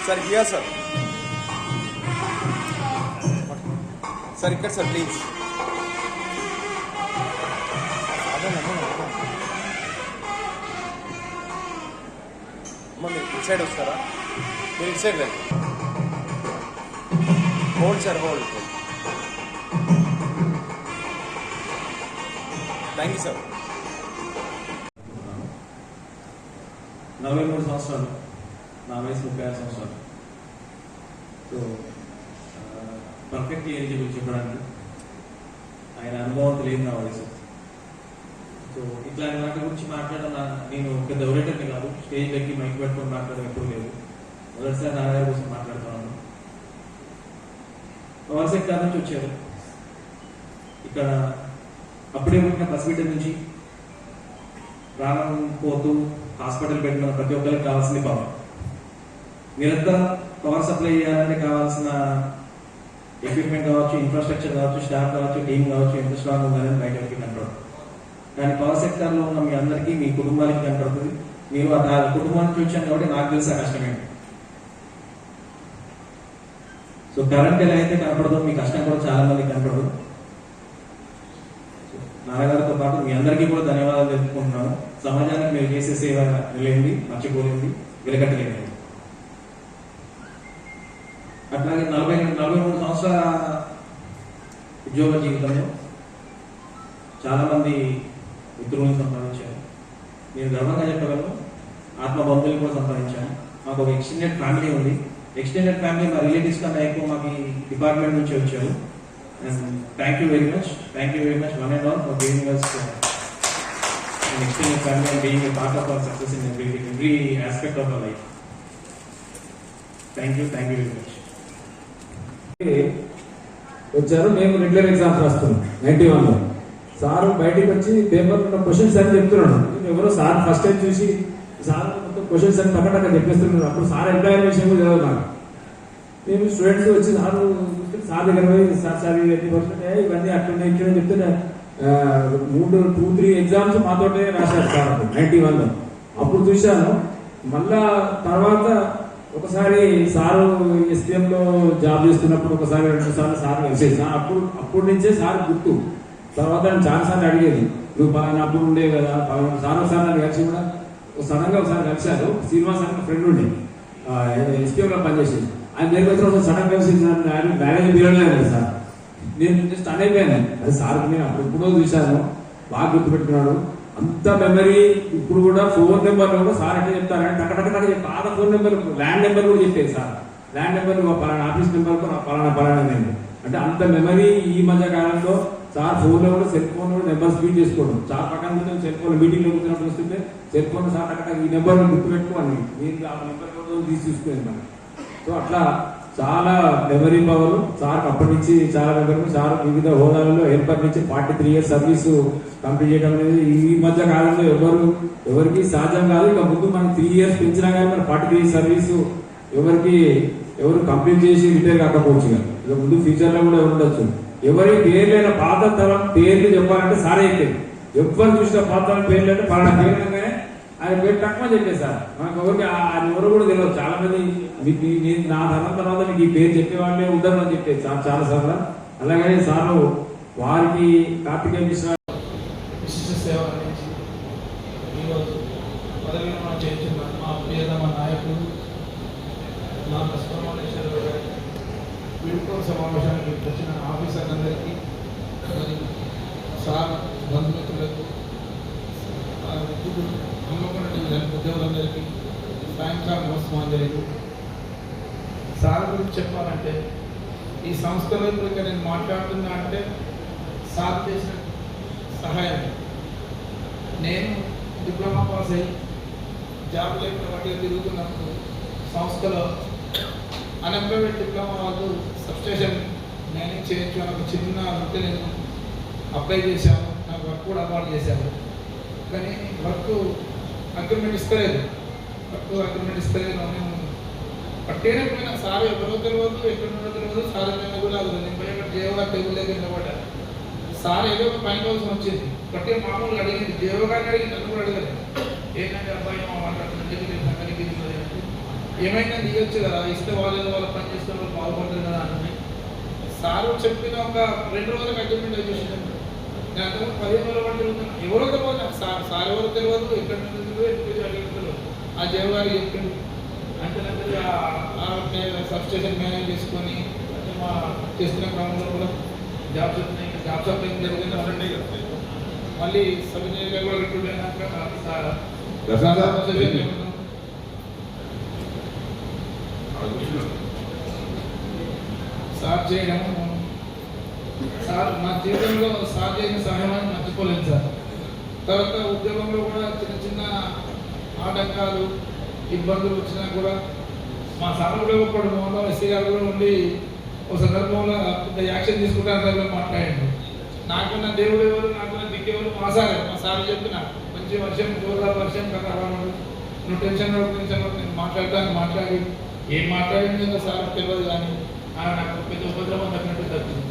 Sir, here, sir. Sir, here, sir, please. This side vastara. This side రండి. Hold, sir, hold. Thank you, sir. 43 సంవత్సరాలు, నా వయసు 36 సంవత్సరాలు. So perfectly eligible చెప్పడానికి. ఆయన అనుభవం లేదు నా వయసు. సో ఇట్లాంటి వాటి గురించి మాట్లాడడం నేను పెద్ద ఎవరేటర్ని కాదు. స్టేజ్ ఎక్కి మైక్ పెట్టుకొని మాట్లాడడం ఎప్పుడు లేదు. మొదటిసారి నాన్నగారి కోసం మాట్లాడుతున్నాను. పవర్ సెక్టార్ నుంచి వచ్చారు. ఇక్కడ అప్పుడే పుట్టిన పసిబిడ్డ నుంచి ప్రాణం పోతూ హాస్పిటల్ పెట్టిన ప్రతి ఒక్కరికి కావాల్సింది పవర్. నిరంతరం పవర్ సప్లై చేయాలంటే కావాల్సిన ఎక్విప్మెంట్ కావచ్చు, ఇన్ఫ్రాస్ట్రక్చర్ కావచ్చు, స్టాఫ్ కావచ్చు, టీమ్ కావచ్చు, ఎంత స్ట్రాంగ్ ఉందని బయటకి కనపడదు. కానీ పవర్ సెక్టార్లో ఉన్న మీ అందరికీ, మీ కుటుంబాలకి కనపడుతుంది. మీరు ఆ కుటుంబాన్ని చూసాను కాబట్టి నాకు తెలిసి కష్టమేంటి. సో కరెంట్ ఎలా అయితే కనపడదు, మీ కష్టం కూడా చాలా మందికి కనపడదు. నాన్నగారితో పాటు మీ అందరికీ కూడా ధన్యవాదాలు తెలుపుకుంటున్నాను. సమాజానికి మీరు చేసే సేవ నిలైంది, మర్చిపోలేంది, వెలకట్టలేనిది. అట్లాగే 43 సంవత్సరాల ఉద్యోగ జీవితంలో చాలా మంది మిత్రులను సంపాదించాను. నేను గర్వంగా చెప్పగలను, ఆత్మబంధువులు కూడా సంపాదించాను. మాకు ఒక ఎక్స్టెండెడ్ ఫ్యామిలీ ఉంది. ఎక్స్టెండెడ్ ఫ్యామిలీ మా రిలేటివ్స్ కన్నా ఎక్కువ మాకు ఈ డిపార్ట్మెంట్ నుంచి వచ్చారు. And thank you very much, one and all, for giving us an extended family and being a part of our success in every aspect of our life. Thank you very much. వచ్చారు. మేము regular exams రాస్తున్నాం 91లో. Sir బయటికి వచ్చి paper ఉన్న questions అని చెప్తున్నాడు. ఎవరో sir first time చూసి సార్ మొత్తం క్వశ్చన్స్ అని టక్కటక్క చెప్పేస్తున్నాడు. అప్పుడు సార్ ఎంప్లాయర్ విషయం కూడా తెలియదు నాకు. మేము స్టూడెంట్స్ వచ్చి సార్ దగ్గర పోయి సార్ ఇవన్నీ అట్లున్నాయి ఇట్లా చెప్తే 2-3 ఎగ్జామ్స్ మాతోటే రాశారు సార్ 91లో. అప్పుడు చూశాను. మళ్ళా తర్వాత ఒకసారి సారు ఎస్పీఎంలో జాబ్ చేస్తున్నప్పుడు ఒకసారి 2 సార్లు సార్ కలిసేది. అప్పటి నుంచే సార్ గుర్తు. తర్వాత చాలా సార్లు అడిగేది, నువ్వు అప్పుడు ఉండే కదా సార్. ఒకసారి నన్ను కలిసి కూడా సడన్ గా ఒకసారి కలిశారు. శ్రీనివాస్ అన్న ఫ్రెండ్ ఉండే ఎస్పీఎంలో పనిచేసేది. ఆయన దగ్గర వచ్చిన సడన్ కలిసి మ్యారేజ్ పీరియడ్లో కదా సార్. నేను జస్ట్ అయిపోయాను. అది సార్ నేను అప్పుడు ఎప్పుడో చూశాను, బాగా గుర్తుపెట్టుకున్నాడు. అంత మెమరీ. ఇప్పుడు కూడా ఫోన్ నెంబర్లు కూడా సార్ ఎట్లా చెప్తారంటే టక్కటక్క పాత ఫోన్ నెంబర్, ల్యాండ్ నెంబర్ కూడా చెప్పేది సార్. ల్యాండ్ నెంబర్ పలానా ఆఫీస్ నెంబర్ పలానా అంటే అంత మెమరీ. ఈ మధ్య కాలంలో సార్ ఫోన్లో కూడా సెల్ ఫోన్ కూడా నెంబర్ స్పీడ్ చేసుకోవడం. సార్ పక్కన సెల్ ఫోన్ మీటింగ్లో కూర్చున్నప్పుడు వస్తుంటే సెల్ ఫోన్ సార్ టక్కటక్క ఈ నెంబర్ గుర్తుపెట్టుకోండి, మీరు ఆ నెంబర్ తీసి చూసుకునేది మనం. సో అట్లా చాలా మెమరీ పవర్ సార్. అప్పటి నుంచి చాలా మెమరీ. సార్ వివిధ హోదాలలో హెల్పర్ నుంచి 43 years సర్వీసు కంప్లీట్ చేయడం అనేది ఈ మధ్య కాలంలో ఎవరికి సాధ్యం కాదు. ఇక ముందు మనం 3 years పెంచినా కానీ మన 43 years సర్వీసు ఎవరు కంప్లీట్ చేసి రిటైర్ కాకపోవచ్చు. ఇక ముందు ఫ్యూచర్ లో కూడా ఉండొచ్చు. ఎవరి పేర్లైన పాత తరం పేర్లు చెప్పాలంటే సారే చెప్పేది. ఎవరు చూసిన పాత పేర్లు అంటే పలానా పేరు అనగానే ఆయన పేరు తక్కువ చెప్పేది సార్. మనకు ఎవరికి ఆయన ఎవరు కూడా తెలియదు. చాలా మంది నా తరం తర్వాత మీకు ఈ పేరు చెప్పేవాళ్ళే ఉండరు అని చెప్పేది సార్ చాలా సార్లు. అలాగే సారు వారికి కార్తికేయ మిశ్రా విశిష్ట సేవ అందించి ఈరోజు పదవి విరమణ చేస్తున్న మా ప్రియతమ నాయకులు నా ప్రస్తుతమేశ్వర గారి వీడ్కోలు సమావేశానికి వచ్చిన ఆఫీసర్లందరికీ, మరి సార్ బంధుమిత్రులకు, హన్మకొండ ఉద్యోగులందరికీ సాయంకాలం నమస్కారం. సార్ గురించి చెప్పాలంటే ఈ సంస్థలో ఇప్పుడు నేను మాట్లాడుతున్నా అంటే సార్ చేసిన సహాయం. నేను డిప్లొమా పాస్ అయ్యి జాబ్ లేకుండా వాటిగా తిరుగుతున్నప్పుడు సంస్థలో అన్ఎంప్లాయ్మెంట్ డిప్లొమా వాళ్ళు సబ్స్టేషన్ మేనేజ్ చేయొచ్చు అని ఒక చిన్న వృత్తి నేను అప్లై చేశాను. నాకు వర్క్ కూడా అవార్డు చేశాను. కానీ వర్క్ అగ్రిమెంట్ ఇస్తలేదు. నేను పట్టేనప్పుడు సార్ ఎవరో తెలియదు, ఎక్కడున్నో తెలియదు. సార్ మీద కూడా నేను దేవగా టేబుల్ దగ్గర నిలబడ్డాను. సార్ ఏదో ఒక పని కోసం వచ్చింది. పట్టే మామూలుగా అడిగింది, దేవగారిని అడిగి నన్ను కూడా అడగలేదు. ఏంటంటే అబ్బాయి మాట్లాడుతున్నట్టు ఏమైనా దిగొచ్చు కదా, ఇస్తే వాళ్ళు వాళ్ళ పని చేస్తున్న వాళ్ళు బాగుపడతారు కదా అని సారు చెప్పిన ఒక 2 రోజులకు అగ్రిమెంట్ వచ్చేసింది. నేను అంతకు 15 రోజుల పాటు తిరుగుతున్నాను. ఎవరో తెలియదు నాకు, సార్ ఎవరో తెలియదు, ఎక్కడ తెలియదు. ఆ జేబు గారు చెప్పిండు అంటే సబ్ స్టేషన్ మేనేజ్ చేసుకొని మా చేస్తున్న క్రమంలో కూడా జాబ్స్ వచ్చినాయి. జాబ్స్ అప్లై జరిగింది అవునండి. మళ్ళీ సబ్ ఇంజనీర్ కూడా సార్ చేయడం సార్ మా జీవితంలో సార్ చేసిన సహాయాన్ని మర్చిపోలేదు సార్. తర్వాత ఉద్యోగంలో కూడా చిన్న చిన్న ఆటంకాలు ఇబ్బందులు వచ్చినా కూడా మా సార్ కూడా ఒకడు మోహన్ ఎస్సీ గారు కూడా ఉండి ఒక సందర్భంలో యాక్షన్ తీసుకుంటారు మాట్లాడండి. నాకున్న దేవుడు ఎవరు, నాకున్న దిక్కేవారు మా సార్ చెప్పిన మంచి వర్షం జోరుదారు వర్షం కదా రావడం, నువ్వు టెన్షన్ నేను మాట్లాడి ఏం మాట్లాడిందో సార్ తెలియదు, కానీ నాకు పెద్ద ఉపద్రవం తప్పినట్టు తప్పింది.